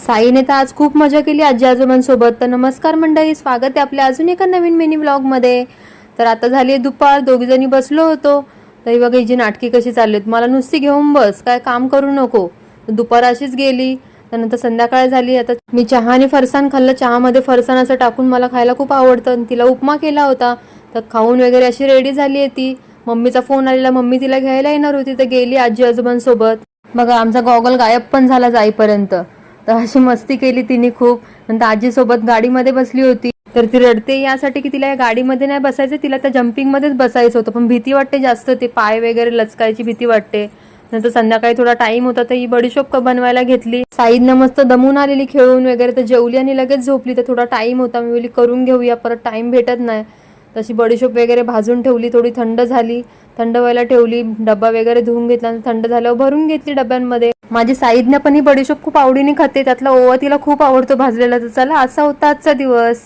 साईने तर आज खूप मजा केली आजी आजोबांसोबत. तर नमस्कार मंडळी, स्वागत आहे आपल्या अजून एका नवीन मिनी व्लॉगमध्ये. तर आता झाली आहे दुपार, दोघी जणी बसलो होतो. तरी बघा हिची नाटकी कशी चालली. मला नुसती घेऊन बस, काय काम करू नको. दुपार अशीच गेली. त्यानंतर संध्याकाळ झाली. आता मी चहा आणि फरसाण खाल्लं. चहामध्ये फरसाण असं टाकून मला खायला खूप आवडतं. तिला उपमा केला होता. तर खाऊन वगैरे अशी रेडी झाली आहे ती. मम्मीचा फोन आलेला, मम्मी तिला घ्यायला येणार होती. तर गेली आजी आजोबांसोबत. बघा आमचा गॉगल गायब पण झाला जाईपर्यंत. तर अशी मस्ती केली तिने खूप. नंतर आजीसोबत गाडीमध्ये बसली होती. तर ती रडते यासाठी की तिला या गाडीमध्ये नाही बसायचं, तिला त्या जम्पिंग मध्येच बसायचं होतं. पण भीती वाटते जास्त, ते पाय वगैरे लचकायची भीती वाटते. नंतर संध्याकाळी थोडा टाइम होता तर ही बडीशोप बनवायला घेतली. साईदनं मस्त दमून आलेली खेळून वगैरे, तर जेवली आणि लगेच झोपली. तर थोडा टाइम होता, मी बोलली करून घेऊया, परत टाइम भेटत नाही. तशी बडीशोप वगैरे भाजून ठेवली, थोडी थंड झाली, थंड व्हायला ठेवली. डब्बा वगैरे धुवून घेतला, थंड झाल्यावर भरून घेतली डब्यांमध्ये. माझी साईदने पण ही बडीशोप खूप आवडीने खाते, त्यातला ओवा तिला खूप आवडतो भाजलेला. तर चला, असा होता आजचा दिवस.